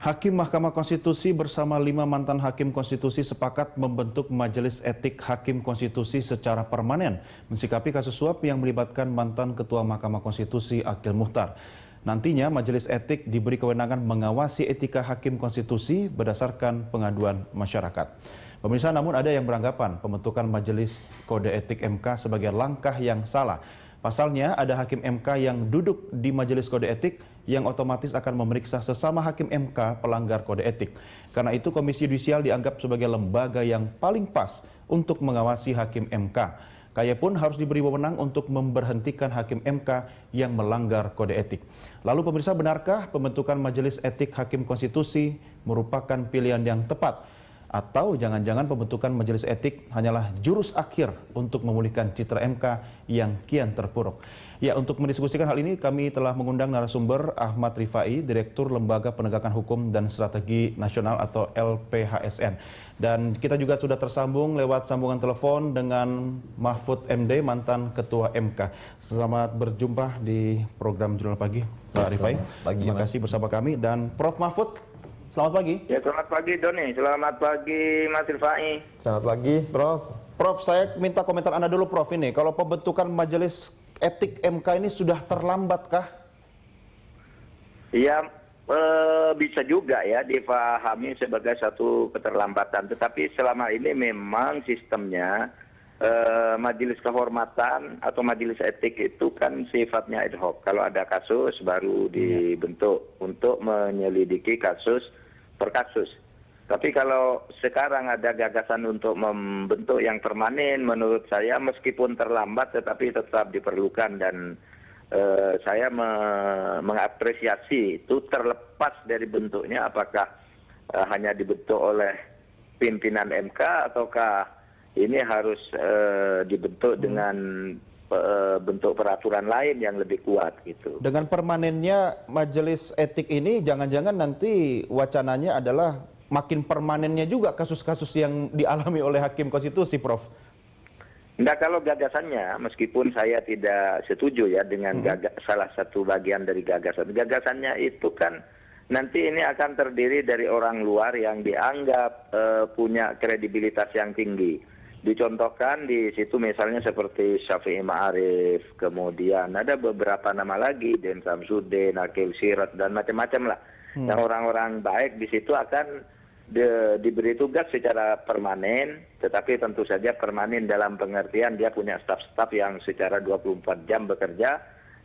Hakim Mahkamah Konstitusi bersama 5 mantan Hakim Konstitusi sepakat membentuk Majelis Etik Hakim Konstitusi secara permanen mensikapi kasus suap yang melibatkan mantan Ketua Mahkamah Konstitusi Akil Muchtar. Nantinya Majelis Etik diberi kewenangan mengawasi etika Hakim Konstitusi berdasarkan pengaduan masyarakat. Pemirsa, namun ada yang beranggapan pembentukan Majelis Kode Etik MK sebagai langkah yang salah. Pasalnya ada Hakim MK yang duduk di Majelis Kode Etik yang otomatis akan memeriksa sesama Hakim MK pelanggar Kode Etik. Karena itu Komisi Yudisial dianggap sebagai lembaga yang paling pas untuk mengawasi Hakim MK. Kaya pun harus diberi wewenang untuk memberhentikan Hakim MK yang melanggar Kode Etik. Lalu pemirsa, benarkah pembentukan Majelis Etik Hakim Konstitusi merupakan pilihan yang tepat? Atau jangan-jangan pembentukan Majelis Etik hanyalah jurus akhir untuk memulihkan citra MK yang kian terpuruk? Ya, untuk mendiskusikan hal ini kami telah mengundang narasumber Ahmad Rifai, Direktur Lembaga Penegakan Hukum dan Strategi Nasional atau LPHSN. Dan kita juga sudah tersambung lewat sambungan telepon dengan Mahfud MD, mantan Ketua MK. Selamat berjumpa di program Jurnal Pagi, Pak Rifai. Terima kasih bersama kami. Dan Prof. Mahfud, selamat pagi. Ya, selamat pagi Doni. Selamat pagi Mas Rifai. Selamat pagi, Prof. Prof, saya minta komentar Anda dulu, Prof. Ini, kalau pembentukan Majelis Etik MK ini sudah terlambatkah? Ya, bisa juga ya dipahami sebagai satu keterlambatan. Tetapi selama ini memang sistemnya Majelis Kehormatan atau Majelis Etik itu kan sifatnya ad hoc. Kalau ada kasus baru dibentuk untuk menyelidiki kasus per kasus. Tapi kalau sekarang ada gagasan untuk membentuk yang permanen, menurut saya meskipun terlambat tetapi tetap diperlukan, dan saya mengapresiasi itu terlepas dari bentuknya, apakah hanya dibentuk oleh pimpinan MK ataukah ini harus dibentuk dengan bentuk peraturan lain yang lebih kuat gitu. Dengan permanennya Majelis Etik ini, jangan-jangan nanti wacananya adalah makin permanennya juga kasus-kasus yang dialami oleh Hakim Konstitusi, Prof. Nah, kalau gagasannya, meskipun saya tidak setuju ya dengan salah satu bagian dari gagasannya itu kan nanti ini akan terdiri dari orang luar yang dianggap punya kredibilitas yang tinggi. Dicontohkan di situ misalnya seperti Syafi'i Ma'arif, kemudian ada beberapa nama lagi, Den Samsudin, Akil Sirat, dan macam-macam lah. Yang orang-orang baik di situ akan diberi tugas secara permanen, tetapi tentu saja permanen dalam pengertian dia punya staf-staf yang secara 24 jam bekerja,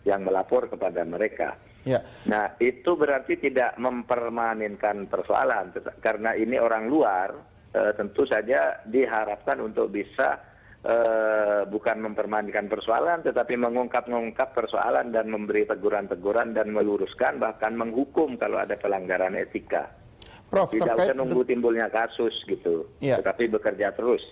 yang melapor kepada mereka. Ya. Nah, itu berarti tidak mempermanenkan persoalan, karena ini orang luar. Tentu saja diharapkan untuk bisa bukan mempermanenkan persoalan, tetapi mengungkap persoalan dan memberi teguran-teguran dan meluruskan, bahkan menghukum kalau ada pelanggaran etika. Prof, tidak usah nunggu timbulnya kasus gitu, tetapi bekerja terus.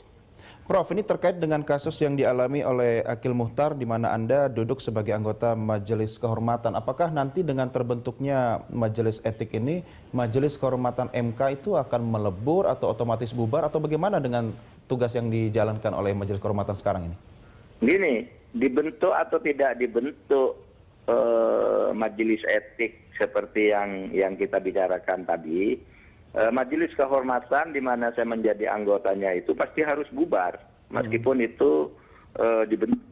Prof, ini terkait dengan kasus yang dialami oleh Akil Muchtar, di mana Anda duduk sebagai anggota Majelis Kehormatan. Apakah nanti dengan terbentuknya Majelis Etik ini, Majelis Kehormatan MK itu akan melebur atau otomatis bubar, atau bagaimana dengan tugas yang dijalankan oleh Majelis Kehormatan sekarang ini? Gini, dibentuk atau tidak dibentuk Majelis Etik seperti yang kita bicarakan tadi, Majelis Kehormatan di mana saya menjadi anggotanya itu pasti harus bubar, meskipun itu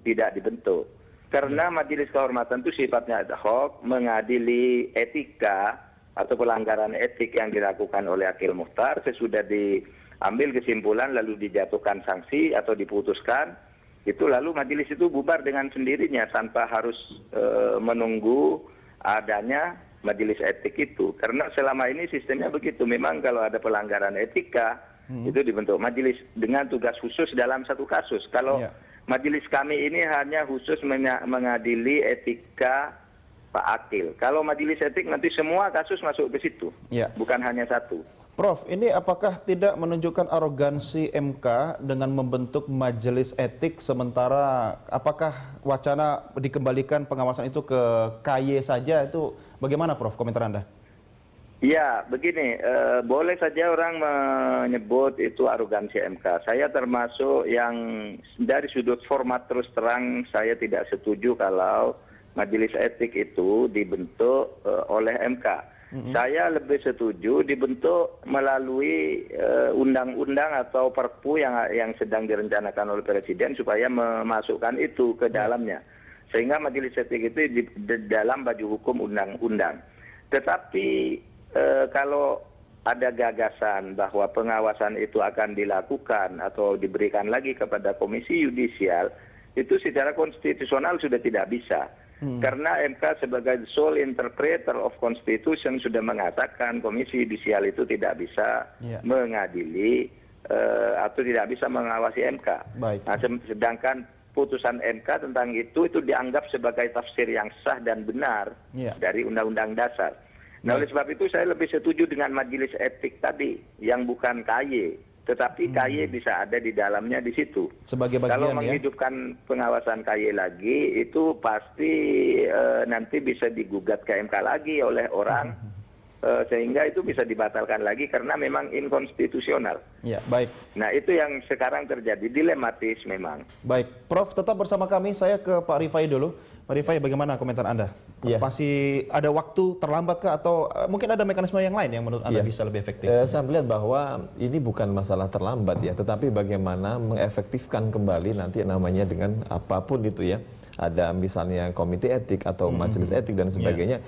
tidak dibentuk. Karena Majelis Kehormatan itu sifatnya ad hoc, mengadili etika atau pelanggaran etik yang dilakukan oleh Akil Muchtar. Sesudah diambil kesimpulan lalu dijatuhkan sanksi atau diputuskan, itu lalu majelis itu bubar dengan sendirinya tanpa harus menunggu adanya Majelis Etik itu. Karena selama ini sistemnya begitu. Memang kalau ada pelanggaran etika itu dibentuk majelis dengan tugas khusus dalam satu kasus. Kalau majelis kami ini hanya khusus mengadili etika Pak Akil. Kalau Majelis Etik nanti semua kasus masuk ke situ, bukan hanya satu. Prof, ini apakah tidak menunjukkan arogansi MK dengan membentuk Majelis Etik, sementara apakah wacana dikembalikan pengawasan itu ke KY saja? Itu bagaimana, Prof, komentar Anda? Ya, begini, boleh saja orang menyebut itu arogansi MK. Saya termasuk yang dari sudut format terus terang saya tidak setuju kalau Majelis Etik itu dibentuk oleh MK. saya lebih setuju dibentuk melalui undang-undang atau perpu yang sedang direncanakan oleh Presiden supaya memasukkan itu ke dalamnya. Sehingga majelis etik itu di dalam baju hukum undang-undang. Tetapi kalau ada gagasan bahwa pengawasan itu akan dilakukan atau diberikan lagi kepada Komisi Yudisial, itu secara konstitusional sudah tidak bisa. Karena MK sebagai sole interpreter of Constitution sudah mengatakan Komisi Yudisial itu tidak bisa mengadili atau tidak bisa mengawasi MK. Nah, sedangkan putusan MK tentang itu dianggap sebagai tafsir yang sah dan benar dari Undang-Undang Dasar. Nah, oleh sebab itu saya lebih setuju dengan majelis etik tadi yang bukan KY, tetapi KY bisa ada di dalamnya di situ. Sebagai bagian, kalau menghidupkan pengawasan KY lagi itu pasti nanti bisa digugat ke MK lagi oleh orang sehingga itu bisa dibatalkan lagi karena memang inkonstitusional. Ya, baik. Nah, itu yang sekarang terjadi, dilematis memang. Baik, Prof, tetap bersama kami. Saya ke Pak Rifai dulu. Pak Rifai, bagaimana komentar Anda? Masih ada waktu terlambat kah atau mungkin ada mekanisme yang lain yang menurut Anda bisa lebih efektif? Saya melihat bahwa ini bukan masalah terlambat ya, tetapi bagaimana mengefektifkan kembali nanti namanya dengan apapun itu ya. Ada misalnya komite etik atau majelis etik dan sebagainya.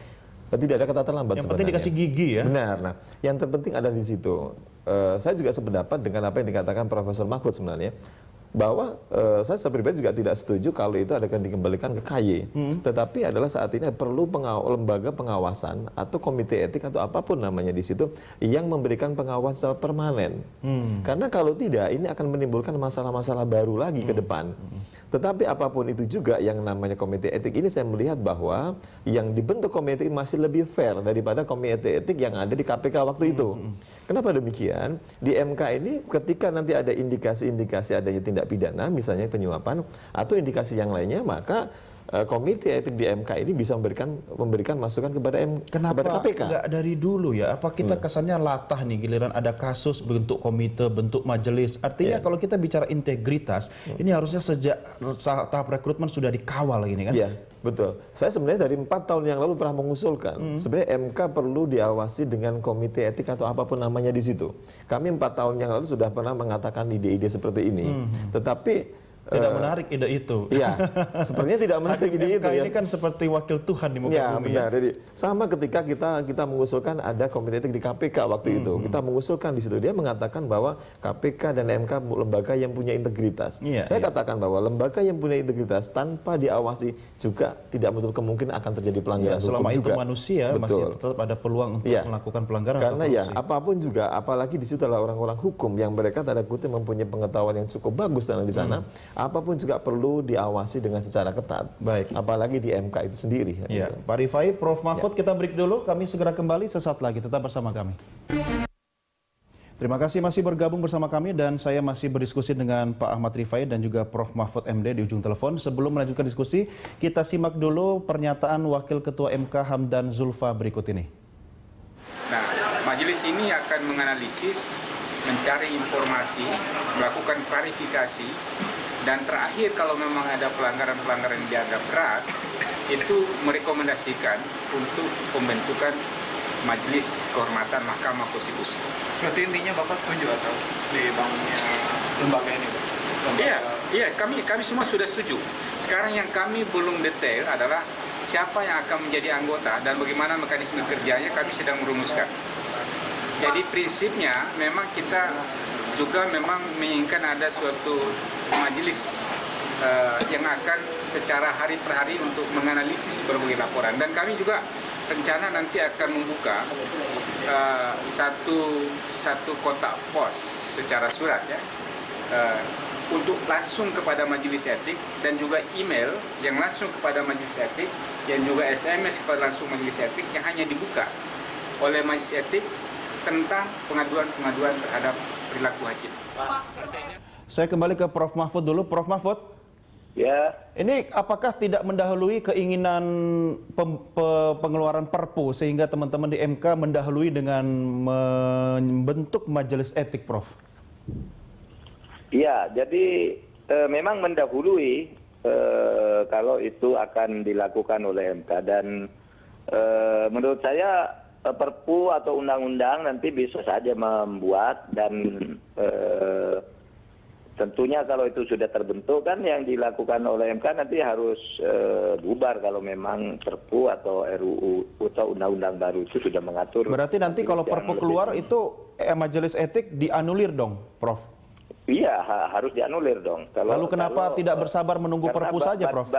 Tidak ada kata terlambat yang sebenarnya. Yang penting dikasih gigi ya. Benar. Nah, yang terpenting ada di situ. Saya juga sependapat dengan apa yang dikatakan Profesor Mahfud sebenarnya. Bahwa saya pribadi juga tidak setuju kalau itu akan dikembalikan ke KY. Tetapi adalah saat ini perlu lembaga pengawasan atau komite etik atau apapun namanya di situ yang memberikan pengawasan secara permanen. Karena kalau tidak ini akan menimbulkan masalah-masalah baru lagi ke depan. Tetapi apapun itu juga yang namanya komite etik ini saya melihat bahwa yang dibentuk komite etik masih lebih fair daripada komite etik yang ada di KPK waktu itu. Kenapa demikian? Di MK ini ketika nanti ada indikasi-indikasi adanya tindak pidana, misalnya penyuapan atau indikasi yang lainnya, maka komite etik di MK ini bisa memberikan masukan kepada KPK. Kenapa nggak dari dulu ya? Apa kita kesannya latah nih giliran ada kasus bentuk komite, bentuk majelis? Artinya kalau kita bicara integritas, ini harusnya sejak tahap rekrutmen sudah dikawal ini kan? Iya, betul. Saya sebenarnya dari 4 tahun yang lalu pernah mengusulkan, sebenarnya MK perlu diawasi dengan komite etik atau apapun namanya di situ. Kami 4 tahun yang lalu sudah pernah mengatakan ide-ide seperti ini. Tetapi tidak menarik ide itu. Iya, sepertinya tidak menarik ide itu. Ini kan seperti wakil Tuhan di muka bumi. Benar. Jadi sama ketika kita mengusulkan ada komite etik di KPK waktu itu, kita mengusulkan di situ dia mengatakan bahwa KPK dan MK lembaga yang punya integritas. Saya katakan bahwa lembaga yang punya integritas tanpa diawasi juga tidak menutup kemungkinan akan terjadi pelanggaran hukum selama juga. Itu manusia masih tetap ada peluang untuk melakukan pelanggaran. Karena apapun juga, apalagi di situ adalah orang-orang hukum yang mereka tanda kutip mempunyai pengetahuan yang cukup bagus di sana. Apapun juga perlu diawasi dengan secara ketat. Baik. Apalagi di MK itu sendiri. Ya. Pak Rifai, Prof. Mahfud, kita break dulu. Kami segera kembali sesaat lagi. Tetap bersama kami. Terima kasih masih bergabung bersama kami dan saya masih berdiskusi dengan Pak Ahmad Rifai dan juga Prof. Mahfud MD di ujung telepon. Sebelum melanjutkan diskusi, kita simak dulu pernyataan Wakil Ketua MK Hamdan Zulfa berikut ini. Nah, majelis ini akan menganalisis, mencari informasi, melakukan klarifikasi, dan terakhir kalau memang ada pelanggaran-pelanggaran yang dianggap berat, itu merekomendasikan untuk pembentukan Majelis Kehormatan Mahkamah Konstitusi. Berarti intinya Bapak setuju atas dibangunnya lembaga ini, Pak? Iya, kami semua sudah setuju. Sekarang yang kami belum detail adalah siapa yang akan menjadi anggota dan bagaimana mekanisme kerjanya kami sedang merumuskan. Jadi prinsipnya memang kita juga memang menginginkan ada suatu majelis yang akan secara hari per hari untuk menganalisis berbagai laporan. Dan kami juga rencana nanti akan membuka satu kotak pos secara surat ya, untuk langsung kepada majelis etik dan juga email yang langsung kepada majelis etik dan juga SMS kepada langsung majelis etik yang hanya dibuka oleh majelis etik tentang pengaduan-pengaduan terhadap perilaku hakim. Saya kembali ke Prof. Mahfud dulu. Prof. Mahfud, Ya, ini apakah tidak mendahului keinginan pengeluaran Perpu sehingga teman-teman di MK mendahului dengan membentuk majelis etik, Prof? iya. Jadi memang mendahului kalau itu akan dilakukan oleh MK dan menurut saya Perpu atau undang-undang nanti bisa saja membuat dan tentunya kalau itu sudah terbentuk kan yang dilakukan oleh MK nanti harus bubar kalau memang Perpu atau RUU atau undang-undang baru itu sudah mengatur. Berarti nanti kalau Perpu keluar itu majelis etik dianulir dong, Prof? Iya, harus dianulir dong. Lalu kenapa tidak bersabar menunggu Perpu saja, Prof?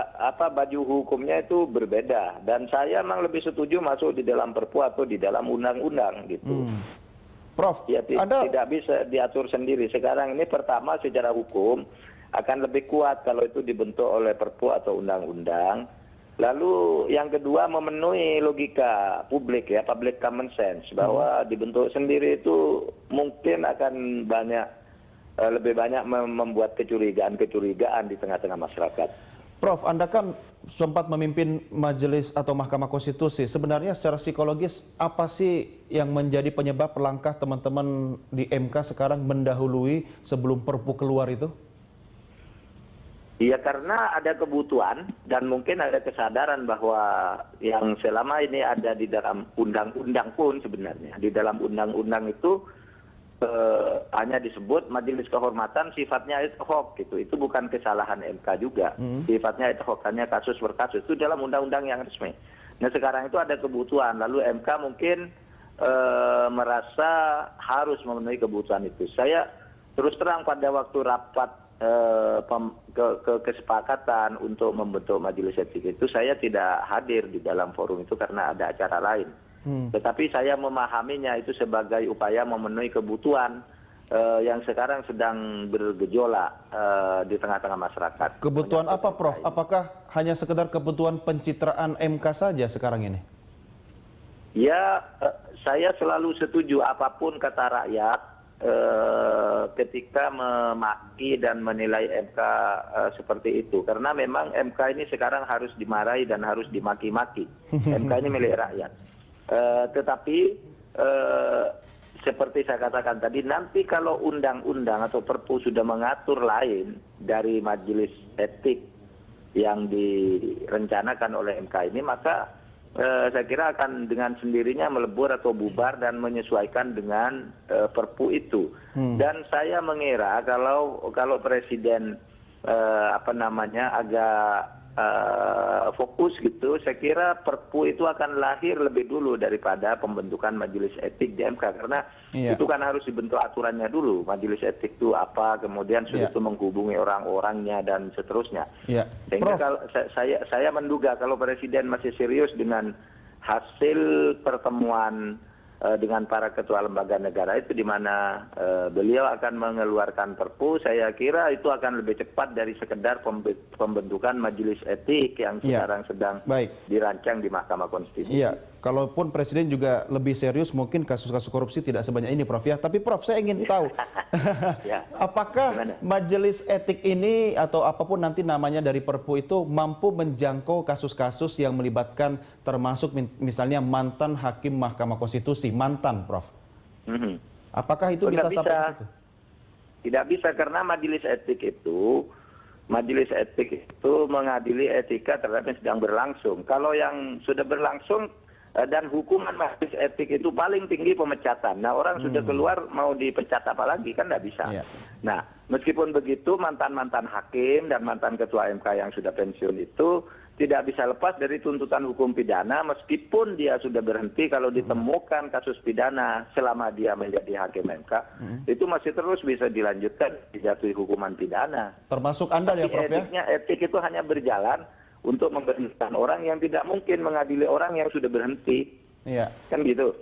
Baju hukumnya itu berbeda dan saya memang lebih setuju masuk di dalam Perpu atau di dalam undang-undang gitu. Prof, ya, tidak bisa diatur sendiri. Sekarang ini pertama secara hukum akan lebih kuat kalau itu dibentuk oleh Perpu atau undang-undang. Lalu yang kedua memenuhi logika publik ya, public common sense bahwa dibentuk sendiri itu mungkin akan lebih banyak membuat kecurigaan di tengah-tengah masyarakat. Prof, Anda kan sempat memimpin majelis atau Mahkamah Konstitusi. Sebenarnya secara psikologis apa sih yang menjadi penyebab langkah teman-teman di MK sekarang mendahului sebelum Perpu keluar itu? Iya, karena ada kebutuhan dan mungkin ada kesadaran bahwa yang selama ini ada di dalam undang-undang pun sebenarnya. Di dalam undang-undang itu hanya disebut majelis kehormatan sifatnya ad hoc gitu. Itu bukan kesalahan MK juga. Sifatnya ad hoc, hanya kasus per kasus. Itu dalam undang-undang yang resmi. Nah sekarang itu ada kebutuhan. Lalu MK mungkin merasa harus memenuhi kebutuhan itu. Saya terus terang pada waktu rapat kesepakatan untuk membentuk majelis etik itu saya tidak hadir di dalam forum itu karena ada acara lain. Tetapi saya memahaminya itu sebagai upaya memenuhi kebutuhan yang sekarang sedang bergejolak di tengah-tengah masyarakat. Kebutuhan apa, Prof? Apakah hanya sekedar kebutuhan pencitraan MK saja sekarang ini? Ya, saya selalu setuju apapun kata rakyat ketika memaki dan menilai MK seperti itu. Karena memang MK ini sekarang harus dimarahi dan harus dimaki-maki. MK ini milik rakyat. Tetapi seperti saya katakan tadi, nanti kalau undang-undang atau Perpu sudah mengatur lain dari majelis etik yang direncanakan oleh MK ini, maka saya kira akan dengan sendirinya melebur atau bubar dan menyesuaikan dengan Perpu itu. Dan saya mengira kalau Presiden agak fokus gitu, saya kira Perpu itu akan lahir lebih dulu daripada pembentukan majelis etik di MK karena itu kan harus dibentuk aturannya dulu. Majelis etik itu apa, kemudian sudah itu menghubungi orang-orangnya dan seterusnya. Sehingga kalau saya menduga kalau Presiden masih serius dengan hasil pertemuan dengan para ketua lembaga negara itu di mana beliau akan mengeluarkan Perpu, saya kira itu akan lebih cepat dari sekedar pembentukan majelis etik yang sekarang sedang dirancang di Mahkamah Konstitusi. Iya, kalaupun Presiden juga lebih serius mungkin kasus-kasus korupsi tidak sebanyak ini, Prof ya. Tapi Prof, saya ingin tahu apakah majelis etik ini atau apapun nanti namanya dari Perpu itu mampu menjangkau kasus-kasus yang melibatkan termasuk misalnya mantan hakim Mahkamah Konstitusi, mantan, Prof. Apakah itu bisa sampai ke situ? Tidak bisa karena majelis etik itu mengadili etika terhadap yang sedang berlangsung. Kalau yang sudah berlangsung dan hukuman majelis etik itu paling tinggi pemecatan. Nah orang sudah keluar mau dipecat apa lagi kan tidak bisa. Nah meskipun begitu mantan-mantan hakim dan mantan ketua MK yang sudah pensiun itu tidak bisa lepas dari tuntutan hukum pidana meskipun dia sudah berhenti. Kalau ditemukan kasus pidana selama dia menjadi hakim MK itu masih terus bisa dilanjutkan dijatuhi hukuman pidana. Termasuk Anda ya, Prof ya? Etik itu hanya berjalan untuk memberhentikan orang yang tidak mungkin mengadili orang yang sudah berhenti. Iya. Kan gitu.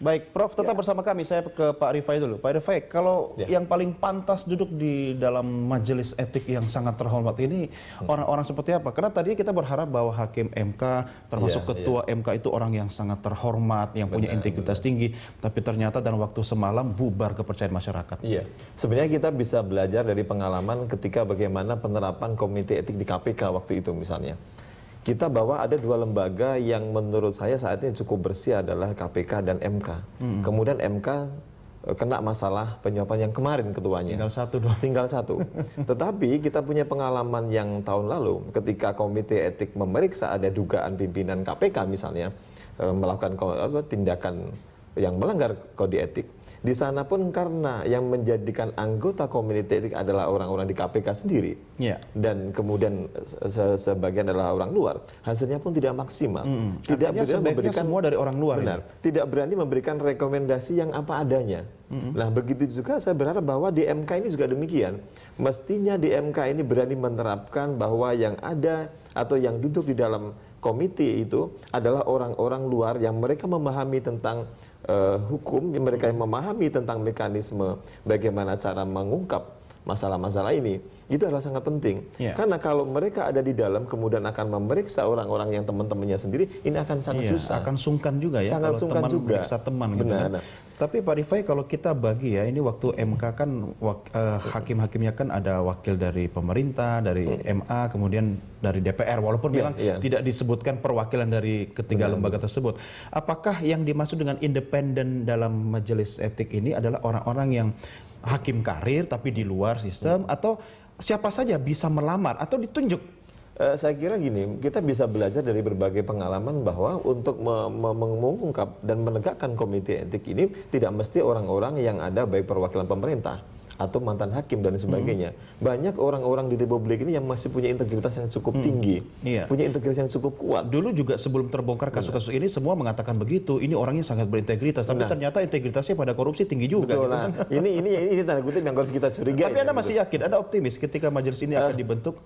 Baik, Prof, tetap bersama kami. Saya ke Pak Rifai dulu. Pak Rifai, kalau yang paling pantas duduk di dalam majelis etik yang sangat terhormat ini orang-orang seperti apa? Karena tadi kita berharap bahwa hakim MK, termasuk ketua MK itu orang yang sangat terhormat, yang punya integritas tinggi, tapi ternyata dalam waktu semalam bubar kepercayaan masyarakat. Iya, sebenarnya kita bisa belajar dari pengalaman ketika bagaimana penerapan komite etik di KPK waktu itu misalnya. Kita bahwa ada dua lembaga yang menurut saya saat ini cukup bersih adalah KPK dan MK. Kemudian MK kena masalah penyuapan yang kemarin ketuanya. Tinggal satu doang. Tinggal satu. Tetapi kita punya pengalaman yang tahun lalu ketika Komite Etik memeriksa ada dugaan pimpinan KPK misalnya melakukan tindakan yang melanggar kode etik. Di sana pun karena yang menjadikan anggota Komite Etik adalah orang-orang di KPK sendiri. Iya. Dan kemudian sebagian adalah orang luar, hasilnya pun tidak maksimal. Tidak Artinya berani sebaiknya semua dari orang luar. benar, tidak berani memberikan rekomendasi yang apa adanya. Nah, begitu juga saya berharap bahwa di MK ini juga demikian. Mestinya di MK ini berani menerapkan bahwa yang ada atau yang duduk di dalam komite itu adalah orang-orang luar yang mereka memahami tentang hukum, yang mereka yang memahami tentang mekanisme bagaimana cara mengungkap masalah-masalah ini. Itu adalah sangat penting. Ya. Karena kalau mereka ada di dalam kemudian akan memeriksa orang-orang yang teman-temannya sendiri, ini akan sangat Iya, susah. akan sungkan juga ya Sangat kalau sungkan teman juga. meriksa teman gitu Benar. kan. Tapi Pak Rifai, kalau kita bagi ya, ini waktu MK kan hakim-hakimnya kan ada wakil dari pemerintah, dari MA, kemudian dari DPR, walaupun memang tidak disebutkan perwakilan dari ketiga lembaga tersebut. Apakah yang dimaksud dengan independen dalam majelis etik ini adalah orang-orang yang hakim karir tapi di luar sistem, atau siapa saja bisa melamar atau ditunjuk? Saya kira gini, kita bisa belajar dari berbagai pengalaman bahwa untuk mengungkap dan menegakkan komite etik ini tidak mesti orang-orang yang ada baik perwakilan pemerintah atau mantan hakim dan sebagainya. Banyak orang-orang di Republik ini yang masih punya integritas yang cukup tinggi, punya integritas yang cukup kuat. Dulu juga sebelum terbongkar kasus-kasus ini semua mengatakan begitu, ini orangnya sangat berintegritas, tapi ternyata integritasnya pada korupsi tinggi juga. Betul, Gitu kan? ini tanda kutip yang harus kita curigai. Tapi Anda masih yakin, Anda optimis ketika majelis ini akan dibentuk?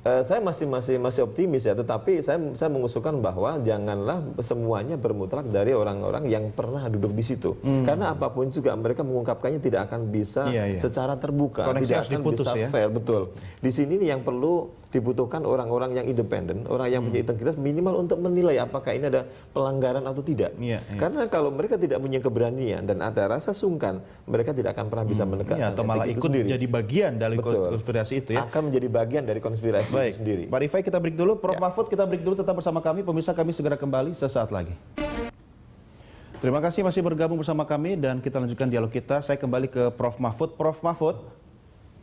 Saya masih optimis ya, tetapi saya mengusulkan bahwa janganlah semuanya bermutlak dari orang-orang yang pernah duduk di situ. Karena apapun juga mereka mengungkapkannya tidak akan bisa secara terbuka, Koneksi tidak harus akan diputus, bisa ya? fair, betul. Di sini nih yang perlu dibutuhkan orang-orang yang independen, orang yang punya integritas minimal untuk menilai apakah ini ada pelanggaran atau tidak. Karena kalau mereka tidak punya keberanian dan ada rasa sungkan, mereka tidak akan pernah bisa menegakkan atau malah etik itu ikut sendiri. jadi bagian dari konspirasi itu ya? Akan menjadi bagian dari konspirasi Baik, itu sendiri. Pak Rifai kita break dulu, Prof Mahfud kita break dulu, tetap bersama kami, pemirsa kami segera kembali sesaat lagi. Terima kasih masih bergabung bersama kami dan kita lanjutkan dialog kita. Saya kembali ke Prof Mahfud. Prof Mahfud,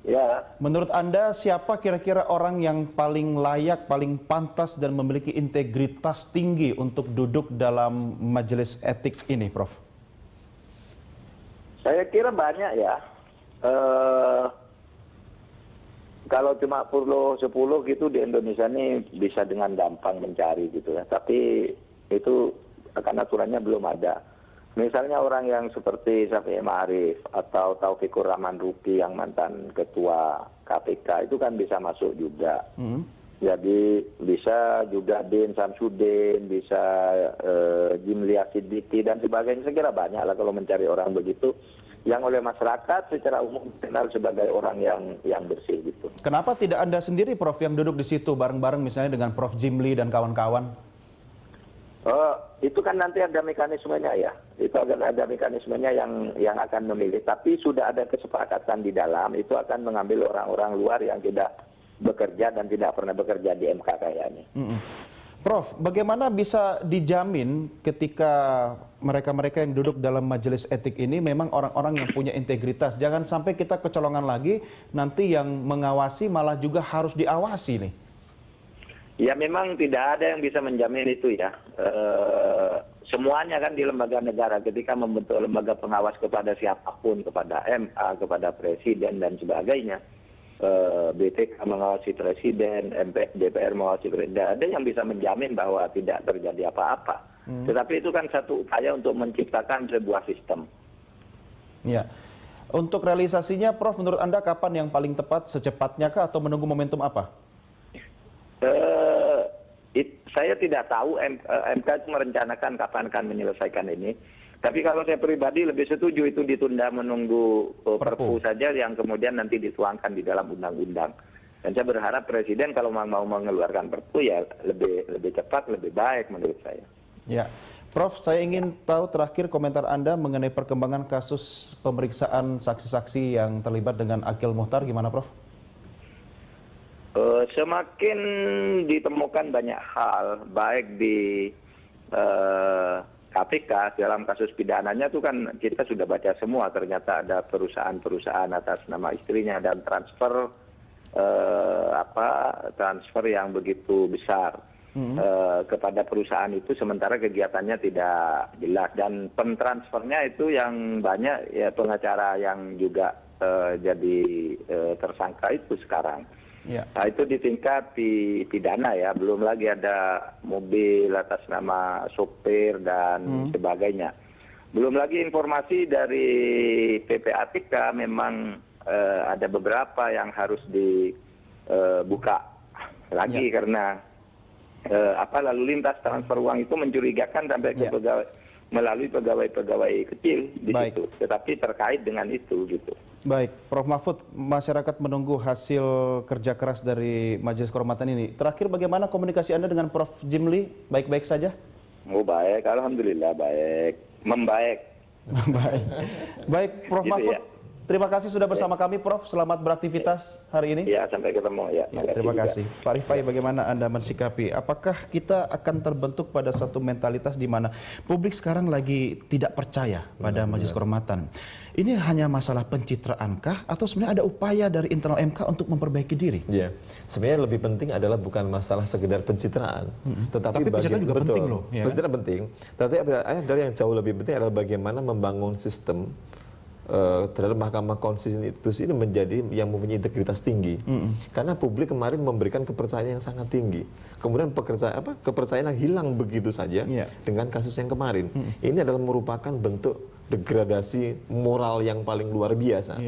Ya, menurut Anda siapa kira-kira orang yang paling layak, paling pantas dan memiliki integritas tinggi untuk duduk dalam majelis etik ini, Prof? saya kira banyak ya. Kalau cuma 10 gitu di Indonesia ini bisa dengan gampang mencari gitu ya. Tapi itu akan aturannya belum ada. Misalnya orang yang seperti Syafi'i Ma'arif atau Taufikur Rahman Ruki yang mantan ketua KPK itu kan bisa masuk juga. Jadi bisa juga Din Samsudin, bisa Jimli Asidiki dan sebagainya. Saya kira banyak lah kalau mencari orang begitu yang oleh masyarakat secara umum dikenal sebagai orang yang bersih gitu. Kenapa tidak Anda sendiri, Prof, yang duduk di situ bareng-bareng misalnya dengan Prof Jimli dan kawan-kawan? Itu kan nanti ada mekanismenya ya. Itu akan ada mekanismenya yang akan memilih. Tapi sudah ada kesepakatan di dalam, itu akan mengambil orang-orang luar yang tidak bekerja dan tidak pernah bekerja di MK kayaknya. Prof, bagaimana bisa dijamin ketika mereka-mereka yang duduk dalam majelis etik ini memang orang-orang yang punya integritas? Jangan sampai kita kecolongan lagi, nanti yang mengawasi malah juga harus diawasi nih. Ya memang tidak ada yang bisa menjamin itu ya. Semuanya kan di lembaga negara ketika membentuk lembaga pengawas kepada siapapun, kepada MA, kepada presiden dan sebagainya. BPK mengawasi presiden, DPR mengawasi presiden. Ada yang bisa menjamin bahwa tidak terjadi apa-apa. Tetapi itu kan satu upaya untuk menciptakan sebuah sistem. Ya. Untuk realisasinya, Prof, menurut Anda kapan yang paling tepat, secepatnya kah atau menunggu momentum apa? Saya tidak tahu MK itu merencanakan kapan akan menyelesaikan ini. Tapi kalau saya pribadi lebih setuju itu ditunda menunggu Perpu saja yang kemudian nanti dituangkan di dalam undang-undang. Dan saya berharap Presiden kalau mau mengeluarkan Perpu ya lebih cepat, lebih baik menurut saya. Ya, Prof, saya ingin tahu terakhir komentar Anda mengenai perkembangan kasus pemeriksaan saksi-saksi yang terlibat dengan Akil Muhtar, gimana Prof? Semakin ditemukan banyak hal, baik di KPK dalam kasus pidananya itu kan kita sudah baca semua, ternyata ada perusahaan-perusahaan atas nama istrinya dan transfer transfer yang begitu besar kepada perusahaan itu, sementara kegiatannya tidak jelas, dan pentransfernya itu yang banyak ya pengacara yang juga jadi tersangka itu sekarang. Ya. Nah, itu di tingkat pidana ya, belum lagi ada mobil atas nama sopir dan sebagainya. Belum lagi informasi dari PPATK memang ada beberapa yang harus dibuka lagi karena lalu lintas transfer uang itu mencurigakan sampai ke pegawai, melalui pegawai-pegawai kecil di situ, tetapi terkait dengan itu gitu. Baik, Prof. Mahfud, masyarakat menunggu hasil kerja keras dari Majelis Kehormatan ini. Terakhir, bagaimana komunikasi Anda dengan Prof. Jimli? Baik-baik saja? Oh baik, alhamdulillah baik, membaik. Baik, baik, Prof. Gitu Mahfud. ya. Terima kasih sudah bersama kami, Prof. Selamat beraktivitas hari ini. Ya, sampai ketemu ya. Terima kasih. Pak Rifai, bagaimana Anda mensikapi? Apakah kita akan terbentuk pada satu mentalitas di mana publik sekarang lagi tidak percaya pada Majelis Kehormatan? Ini hanya masalah pencitraankah atau sebenarnya ada upaya dari internal MK untuk memperbaiki diri? Ya, sebenarnya lebih penting adalah bukan masalah sekedar pencitraan, Tapi pencitraan juga penting loh. Ya kan? Pencitraan penting, tapi ada yang jauh lebih penting adalah bagaimana membangun sistem terhadap Mahkamah Konstitusi ini menjadi yang mempunyai integritas tinggi. Karena publik kemarin memberikan kepercayaan yang sangat tinggi. Kemudian kepercayaan yang hilang begitu saja dengan kasus yang kemarin. Ini adalah merupakan bentuk degradasi moral yang paling luar biasa.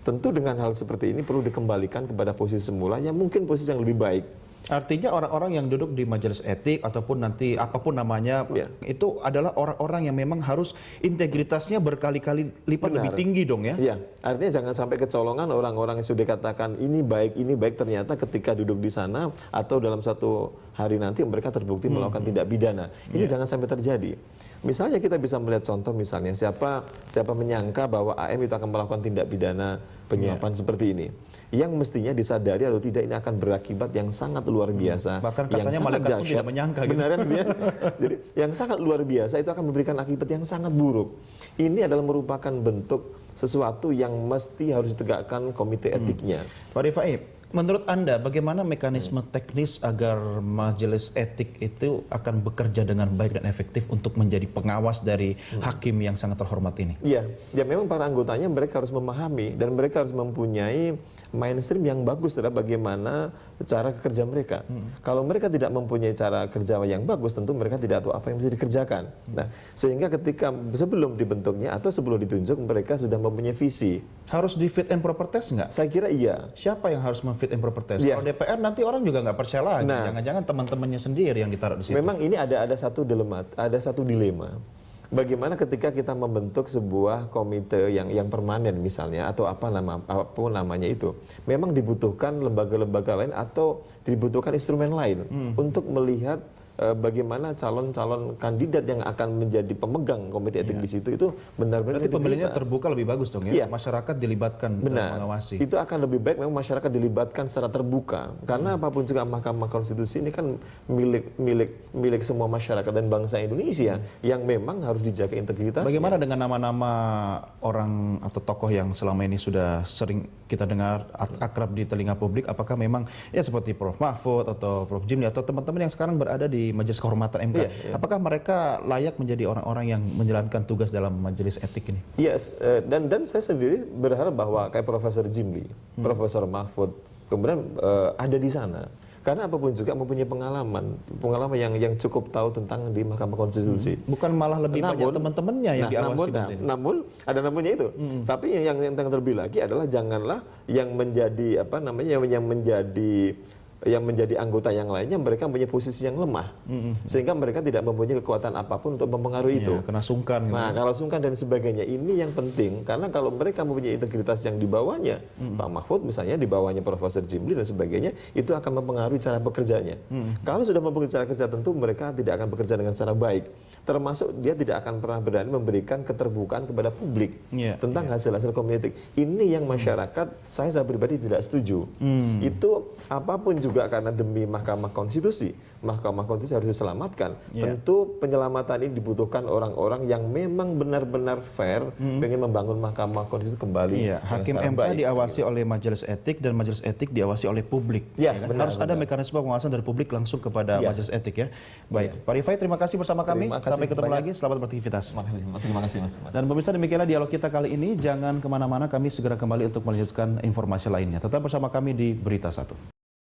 Tentu dengan hal seperti ini perlu dikembalikan kepada posisi semula yang mungkin posisi yang lebih baik. Artinya orang-orang yang duduk di majelis etik ataupun nanti apapun namanya itu adalah orang-orang yang memang harus integritasnya berkali-kali lipat lebih tinggi dong ya? Iya, artinya jangan sampai kecolongan orang-orang yang sudah dikatakan ini baik ternyata ketika duduk di sana atau dalam satu hari nanti mereka terbukti melakukan tindak pidana. Ini jangan sampai terjadi. Misalnya kita bisa melihat contoh misalnya siapa menyangka bahwa AM itu akan melakukan tindak pidana penyuapan seperti ini. Yang mestinya disadari atau tidak ini akan berakibat yang sangat luar biasa. Bahkan katanya malaikat pun tidak menyangka. Beneran ya? Jadi yang sangat luar biasa itu akan memberikan akibat yang sangat buruk. Ini adalah merupakan bentuk sesuatu yang mesti harus ditegakkan komite etiknya. Pak Rifai, menurut Anda bagaimana mekanisme teknis agar majelis etik itu akan bekerja dengan baik dan efektif untuk menjadi pengawas dari hakim yang sangat terhormat ini? Iya, ya memang para anggotanya mereka harus memahami dan mereka harus mempunyai mainstream yang bagus terhadap bagaimana cara kerja mereka. Kalau mereka tidak mempunyai cara kerja yang bagus, tentu mereka tidak tahu apa yang bisa dikerjakan. Nah, sehingga ketika sebelum dibentuknya atau sebelum ditunjuk mereka sudah mempunyai visi. Harus di fit and proper test nggak? Saya kira iya. Siapa yang harus fit and proper test? Kalau DPR nanti orang juga nggak percaya lagi. Jangan-jangan teman-temannya sendiri yang ditaruh di situ. Memang ini ada satu dilema. Bagaimana ketika kita membentuk sebuah komite yang permanen misalnya atau apapun namanya itu, memang dibutuhkan lembaga-lembaga lain atau dibutuhkan instrumen lain untuk melihat bagaimana calon-calon kandidat yang akan menjadi pemegang komite etik di situ itu benar-benar berarti pemilihannya terbuka lebih bagus dong ya? Masyarakat dilibatkan dalam mengawasi. Itu akan lebih baik memang masyarakat dilibatkan secara terbuka. Karena apapun juga Mahkamah Konstitusi ini kan milik semua masyarakat dan bangsa Indonesia yang memang harus dijaga integritasnya. Bagaimana dengan nama-nama orang atau tokoh yang selama ini sudah sering kita dengar akrab di telinga publik? Apakah memang ya seperti Prof. Mahfud atau Prof. Jimli atau teman-teman yang sekarang berada di Majelis Kehormatan MK, apakah mereka layak menjadi orang-orang yang menjalankan tugas dalam majelis etik ini? Yes, dan saya sendiri berharap bahwa kayak Profesor Jimli, Profesor Mahfud, kemudian ada di sana. Karena apapun juga mempunyai pengalaman yang cukup tahu tentang di Mahkamah Konstitusi. Bukan malah lebih banyak teman-temannya yang diawasi. Namun ada namanya itu. Tapi yang terlebih lagi adalah janganlah yang menjadi yang menjadi anggota yang lainnya mereka mempunyai posisi yang lemah sehingga mereka tidak mempunyai kekuatan apapun untuk mempengaruhi itu. Kena sungkan. Nah, kalau sungkan dan sebagainya ini yang penting karena kalau mereka mempunyai integritas yang di bawahnya, Pak Mahfud misalnya di bawahnya Profesor Jimli dan sebagainya, itu akan mempengaruhi cara bekerjanya. Kalau sudah mempengaruhi cara kerja tentu mereka tidak akan bekerja dengan secara baik. Termasuk dia tidak akan pernah berani memberikan keterbukaan kepada publik tentang hasil-hasil komite etik. Ini yang masyarakat saya pribadi tidak setuju. Itu apapun juga juga karena demi Mahkamah Konstitusi harus diselamatkan. Ya. Tentu penyelamatan ini dibutuhkan orang-orang yang memang benar-benar fair, pengen membangun Mahkamah Konstitusi kembali. Iya, Hakim secara MK baik. diawasi oleh majelis etik dan majelis etik diawasi oleh publik. Ya, kan? benar, Harus ada benar. mekanisme pengawasan dari publik langsung kepada Ya. majelis etik ya. Baik, Pak Rifai terima kasih bersama kami. Terima kasih Sampai ketemu banyak. lagi. Selamat beraktivitas. Terima kasih Mas. Dan pemirsa, demikianlah dialog kita kali ini. Jangan kemana-mana, kami segera kembali untuk melanjutkan informasi lainnya. Tetap bersama kami di Berita 1.